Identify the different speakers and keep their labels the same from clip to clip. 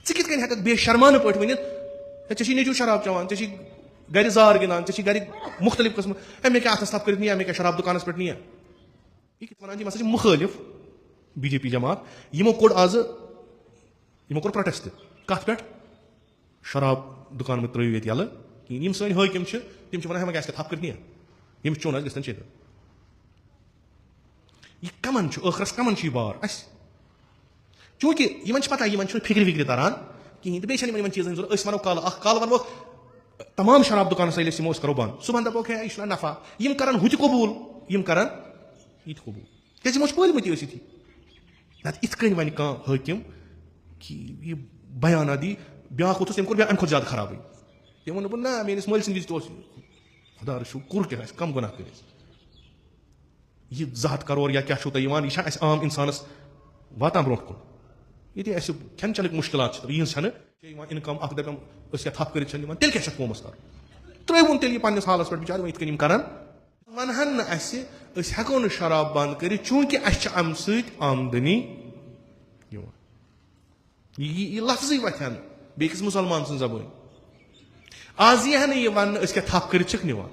Speaker 1: षे कित कन हेक बेशर्माना पे वनित चे नेचू शराब चवान चे गर जार गिंदान चे गर मुख्तलिफ कस्म मे क्या अथस थप कर नी मे क्या शराब दुकान पे नी यह कित वन यह मुखालिफ बीजेपी जमात यमो कोड़ आज यमो कोड़ प्रोटेस्ट कत पे शराब दुकान में त्रो ये यल कम सन हाकिम तम वन मे क्या थप कर नी यम चोन गन चेत यह कमन ٲखरस कमन यह बार अस चूंकि इन पता इन फिक्र विक्र तरान कहें तो बेन चीजन जरूरत वो कल वो तमाम शराब दुकान यमो करो बंद सुबह दपो है यह नफा यम कर हु कबूल यम कर यह कबूल क्या यमो पलमत ये ना इत वन हाकिम कि यह बयाना दी ब्या वोथस तम कोर अमे ज्यादा खराब तम वो ना मेस मल सद खुदा रशु कुर क्या कम गुनाह कर यह 1 करोड़ या क्या यह आम इंसानस वातान ब्रो कुन ये खेन चल मुश्किल यह इनकम दपान थप कर तेल क्या कौमस कर त्रुन तेल पन्नस हालस पे बिचार इत कर वनहन हेको न शराब बंद कर चूंकि अम आमदनी यह लफ्ज वथन बेकिस मुसलमान सं जबान आज यह ना यह वन क्या थप कर निवान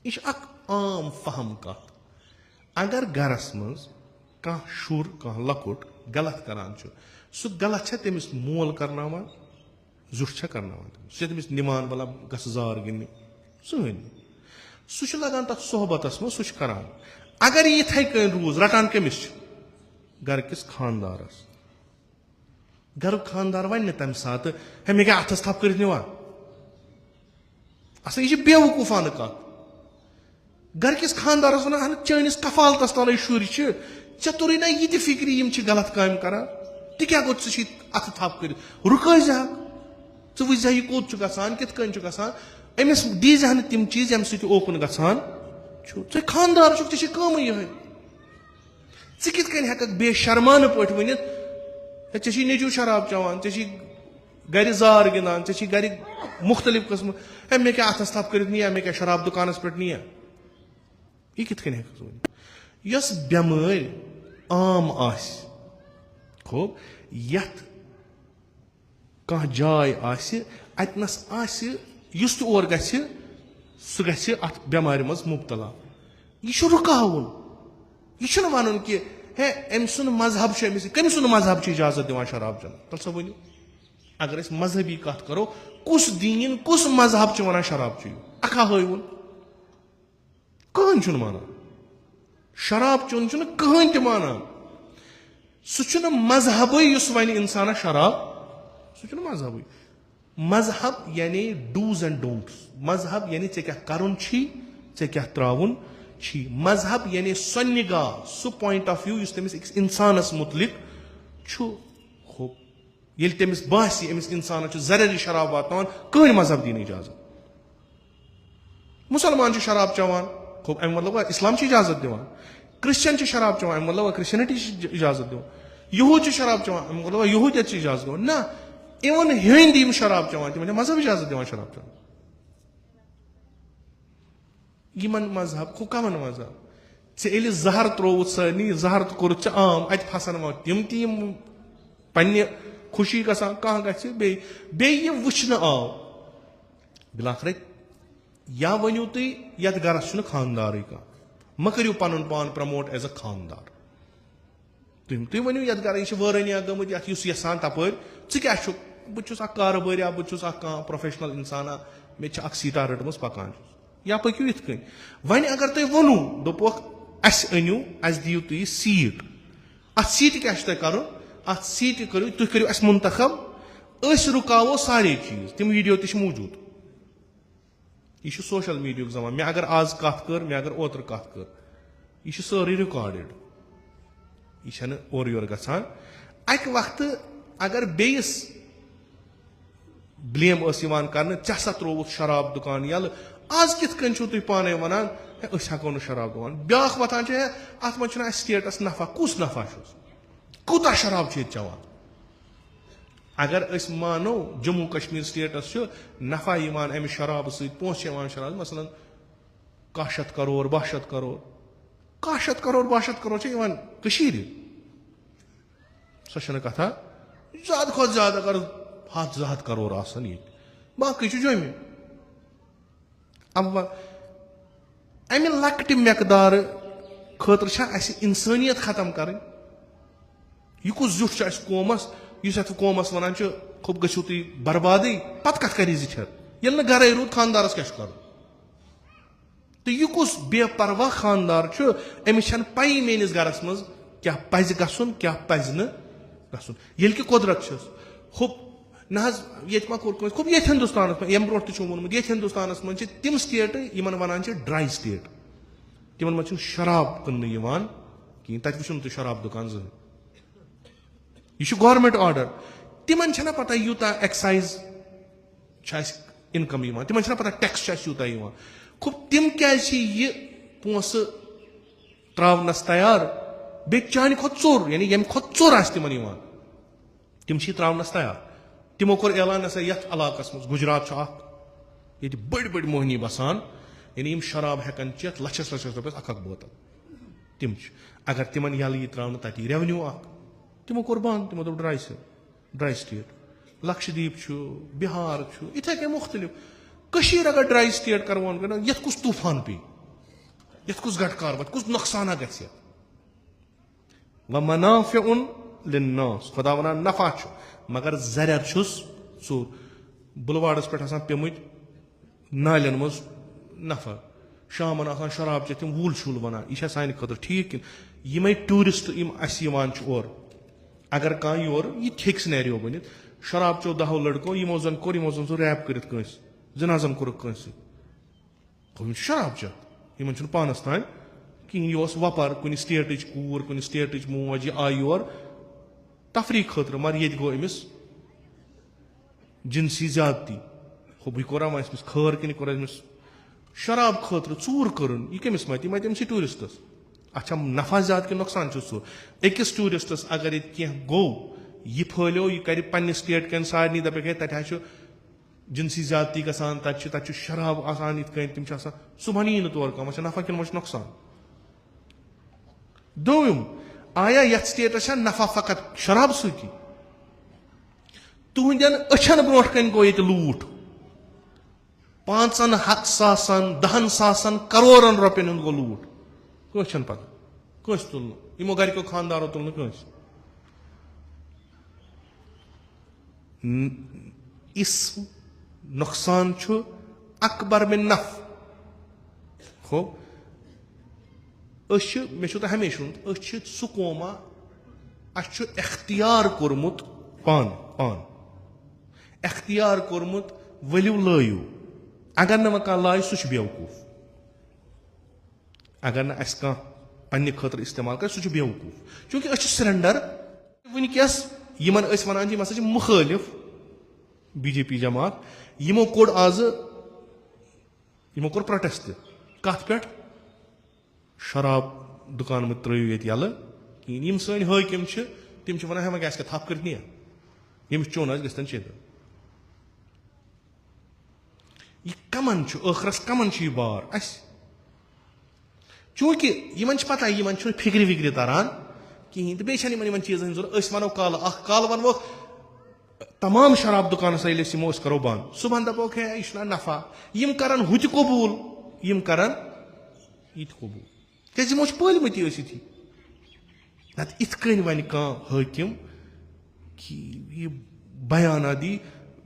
Speaker 1: यह आम फहम कत अगर गरस मज कह शुर कह लकुट गलत करान सह गलत तमिस मोल करना जुठ करना तमिस निमान वाला गस जार गिन सहन सह लगान तथ सोहबतस मज सह करान अगर इथे कन रूज रटान कमिस घर किस खानदारस घर खानदार वन तम सात है मे क्या अथस थप कर निवान अस यह बेवकूफान कत घर किस खानदारस वन चनिस कफालतस तल शुर े तुरी ना यह फिक्र यम गलत काम कर क्या गो अथ थप कर रुकज वुझ यह कोत गसान कित गसान अमिस दीज तम चीज यम ओकुन गसान े खानदार े कम ये कित हेक बेशर्माना पे वनित चे नेचू शराब चवान चे गर जार गिंदान चे गर मुख्तलिफ कस्म मे क्या अथस थप कर नी मे क्या शराब दुकान पे नी यह कित यस बेमारी आम खूब यथ कह जाय अतनस युस और गह अत बेमारी मज मुबतला यह रुकावन यह वन कि है अम सुन मजहब कम सुन मजहब इजाजत दिवान शराब चन तल सा वन अगर मजहबी कत करो कुस दीन कुस मजहब वन शराब चो अखा हवन कहन माना शराब चुन कहन त मानान सह मजहब वन इंसान शराब सह मजहब मजहब यानी डूज एंड डोंट्स मजहब यानी चे क्या करुन चे क्या त्राउन मजहब यानी सो निगाह सह पॉइंट ऑफ व्यू तमिस इंसानस मुतलिक ये तमिस बासी अमिस इंसान जररी शराब वातान कहन मजहब दीन इजाजत मुसलमान शराब चवान खूब अम मतलब इस्लाम इजाजत दिवान क्रिश्चियन शराब चवान अम मतलब क्रिश्चियनिटी इजाजत दिवान यहूद शराब चवान अम मतलब यहूदियत इजाजत दिवान ना इवन हिंद शराब चवान तम मजहब इजाजत दिवान शराब चवान यमन मजहब खो कमन मजहब े जहर त्रोवुत सनी जहर कोर आम अत फसन तम तम पन्ने खुशी गसान कह गि वुचन आव बिलाखर या वनु तुम ये गरस खानदार कह म करू पन पान प्रमोट एज अ खानदार तुम वनु ये गर यह वारानिया गमुत यसान तपर क्या बहुत कारोबारिया बहुत प्रोफेशनल इंसाना मे सीटा रटम पकान या पकू इत वन अगर तुम वनु दोपोक अस अनु अस दियो तुम सीट अत सीट क्या कर अत सीट करू तुम करू अस मुंतखब अस रुकावो सारे चीज तम वीडियो तक मौजूद यह सोशल मीडिया जमान मे अगर आज कत कर मे अगर ओतर कत कर यह सारे रिकॉर्डेड यह और योर गसान अक वक्त अगर बेस ब्लेम कर चा त्रोवुत शराब दुकान यल आज कित तुम पाने वनान हेको न शराब दुकान ब्या वतान अत मे स्टेटस नफा कुस नफा कूता शराब चवान अगर मानो जम्मू कश्मीर स्टेटस नफा अमि शराब सोस शराब मसलन 1 करोड़ 62 करोड़ 1 करोड़ 62 करोड़ सो कथा ज्यादा खुद ज्यादा अगर 7 करोड़ आसन ये बाकी जमे अब अमे लकट मकदार खतर इंसानियत खत्म कर यह कुछ जुट कौमस इस कौमस वन खुब गो तुम बर्बादी पत कत कर जिठर ये गर रूद खानदारस क्या कर तो यह कुछ बेपरवाह खानदार अमिस पई मेनिस गरस मज क्या पज गुन क्या पज नुन ये कि कुदरत हुब ना ये खूब ये हिंदुस्तान यम ब्रो वोनमुत ये हिंदुस्तान मज तम स्टेट इन वन ड्राई स्टेट तिमन मज शराब क्न कहीं तक वो तुम शराब दुकान जहन यह गवर्नमेंट ऑर्डर तिमन पता यूता एक्साइज इनकम तिमन पता टैक्स यूता खूब तिम क्या पोस त्रावनस तैयार बे चान खुद चोर यानी यम खुद चोर आ तिम त्रावनस तैयार तिमो कोर ऐलान नसा यथ इलाकस मज गुजरात ये बड़ बड़ मोहनी बसान यानी यम शराब हेकन चेत लछस लछस रुपयस अख बोतल तिम अगर तिमन यल यह त्रावन तटी रेवन्यू तिमो कोर बंद तिमो दोप ड्राई स्टेट लक्षद्वीप बिहार इथे कह मुख्तलिफ अगर ड्राई स्टेट करवान यथ कुछ तूफान पे यथ कुछ गटकार वत कुछ नुकसान गस व मनाफिउन लिन्नास खुदा वनान नफा मगर जरर चोर बुलवाडस पे पेमुत नालन मज नफा शामन शराब चे तुम वूल शूल वन यह सान खतर ठीक यम टूरिस्ट और अगर कह योर यह सिनेरियो बन शराब चो 10 लड़कों यमो जन कोर यमो जन रैप कर जनाजन कोर शराब चेत इन पानस तान कहीं यह वपर कुन स्टेट कूर कुन स्टेट मोज यह आई योर तफरी खतर मगर ये गो अमिस जिनसी ज्यादती हुब कोर अमिस खर कि कोर अमिस शराब खतर चूर कर यह कमिस मत अमिस टूरिस्टस अच्छा नफा ज्यादा कि नुकसान चूर अकिस टूरिस्टस अगर ये कह गो यह फैलो यह कर पन्ने स्टेट कन सारे दप तत जिनसी ज्यादती गसान तत शराब आसान इत कन तम सुबह यी तौर कम नफा कि नुकसान दोम आया यथ स्टेटस नफा फकत शराब सती तुहदन अछन ब्रोट कन गो ये लूट 500,000 10,000 करोड़न रुपयन हूं गो लूट कस पता कस तुल यमो गरको खानदारो तुल कस इस नुकसान अकबर में नफ हो मे हमेशा सह कौमा अख्तियार कोरमुत पान अख्तियार कोरमुत वलिव लायू अगर न कह लाय सह बेवकूफ अगर न कह पन्ने खतर इस्तेमाल कर सह बेवकूफ चूंकि सिलेंडर वनकस वन वन मुखालिफ बीजेपी जमात यमो कोड़ आज यमो कोर प्रोटेस्ट कत पे शराब दुकान में त्रो ये यल कहीं सन हाकिम तम वन हम क्या थप कर यमिस चोन गन चेत यह कमन आखरस कमन यह बार अस चूंकि इन पता इन फिक्र विक्र तरान कहें तो बेन चीजन जरूरत वनो कल वनो तमाम शराब दुकान यमो करो बंद सुबह दपो है यह नफा यम करन हुत कबूल यम करन इत कबूल क्या यमो पलमती यथी नत इत कन वन हाकिम कि यह बयाना दी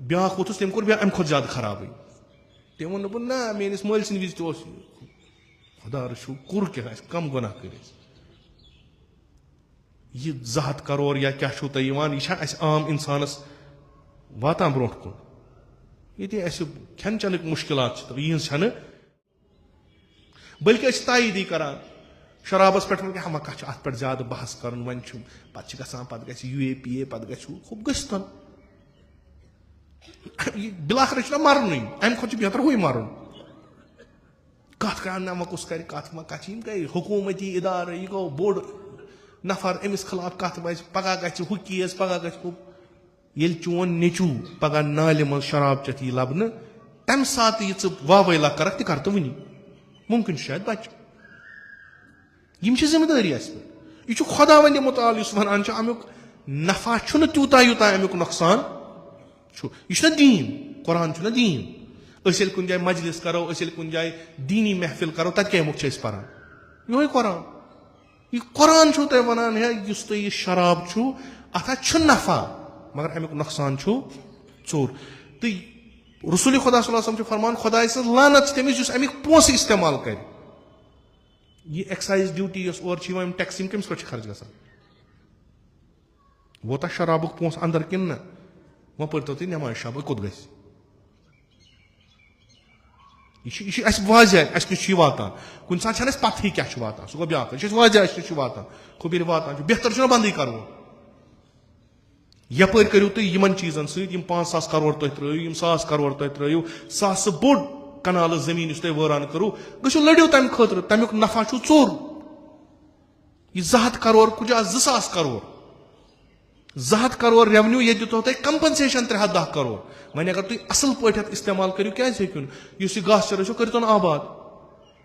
Speaker 1: ब्या वोथुस तम कोर अम खुद ज्यादा खराब तम वो ना मेस मल सन विज खुदा रशू कुर क्या कम गुनाह कर यह 2 करोड़ या क्या यह आम इंसानस वातान ब्रो कुन ये खेन चन मुश्किलात यह बल्कि तायीदी करान शराबस पे हम अत पे ज्यादा बहस कर वन पे गए UAPA पे खूब गन बिलाखर मरन अम खुद बेहतर हुई मरन कत कर नमा कुछ कर कत मा कत गई हुकूमती इदारे यह गो बोड़ नफर अमिस खिलाफ कत बज पगह गु हु केस पगह गु ये चोन नेचू पगह नाल मज शराब चत यह लबन तम सात यह वावैला कर कर तो वनी मुमकिन शायद बच यम जिम्मेदारी अस पे यह खुदा वंद मुताल वन अमुक नफा छुन तूता यूता अमुक नुकसान यह दीन कुरान छुना दीन अस कुन जाए मजलिस करो अस कुन जाए दीनी महफिल करो तत क्या मुख पारान यो कुरान यह कुरान छो तुम वनान है इस तुम यह शराब छु अथ छु नफा मगर अमुक नुकसान छु चोर तो रसूल खुदा सल्लल्लाहु अलैहि वसल्लम फरमान खुदा लानत तमिस अमिक पोस इस्तेमाल कर यह एक्साइज ड्यूटी और टैक्स कमिस पे खर्च ग वोता शराब पोस अंदर किन ना वह पढ़ो तुम नमाज शब कोत ग यह वाजह अस नश वातान कुन सात पथ क्या वातान सह गो ब्या वाजह अस नश वातान खुबिर वातान बेहतर बंद करो यपर करू तुम चीजन सम 5,000 करोड़ तुम त्रो 1,000 करोड़ तुम त्रो सास बोड़ कनाल जमीन तुम वरान करो गो लड़ो तम खतर तमुक नफा चोर यह 200 करोड़ कुजा 2,000 करोड़ 200 करोड़ रेवन्यू ये दितो तुम कंपनसेशन 310 करोड़ वन अगर तुम असल पे इस्तेमाल करो क्या हेकुन यह गास चरो कर आबाद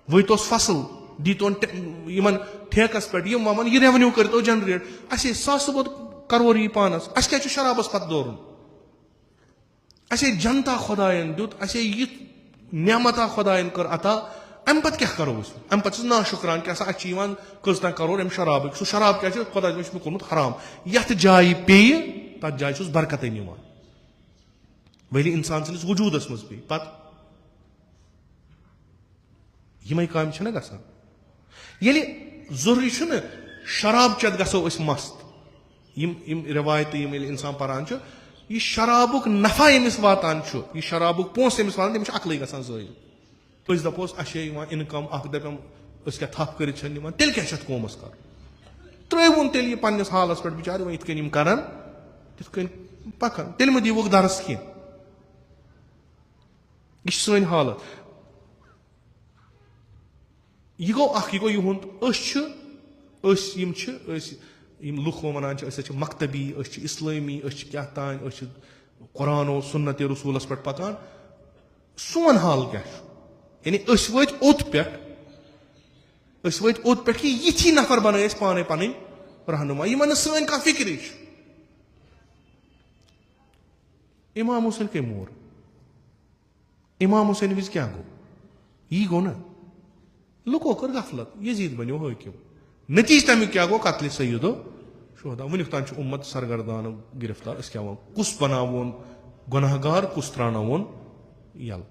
Speaker 1: वतो फसल दीतोन ठेकस पे यह रेवन्यू करो जनरेट अस 100 बोध करोड़ यह पानस अस क्या शराबस पत दौरन अस जनता खुदायन दुत अस यह नेमता खुदायन कर अता अम पे क्या करो अम पे ना शुक्रान कि कजता करोड़ अम शराब सह शराब क्या खुदा कोर्मुत हराम यथ जाय पे तथ जाय बरकत निवान वली इंसान सस वजूदस मज पे पत यम काम गसान ये जरूरी शराब चत गो मस्त यम रिवायत इंसान पारान यह शराबुक नफा यमिस वातान यह शराबुक पोस यमिस वातान तमिस अकल गसान ज़ायल अस दपोस अस इनकम दपम क्या थप कर तेल क्या कौमस कर त्रोन तेल यह पन्नस हालस पे बिचार वो इत करान तिथ पकान तेल मे दीवुक दरस कह यह सन हालत यह गो यम लुख वनान मकतबी इस्लामी क्या तान कुरान सुन्नत रसूलस पे पकान सोन हाल क्या यानी वत ओत पे कि यी नफर बन पाने पन रहनुमा यमन सन कह फिक्र इमाम हुसैन के मोर इमाम हुसैन विज क्या गो यी गो ना लुको कर गफलत यजीद बनो हाकिम नतीज तमिक क्या गो कत्ल सैयदो शुहदा वनिक तान उम्मत सरगर्दान गिरफ्तार क्या कुस बनावोन गुनहगार कुस त्रानवोन यल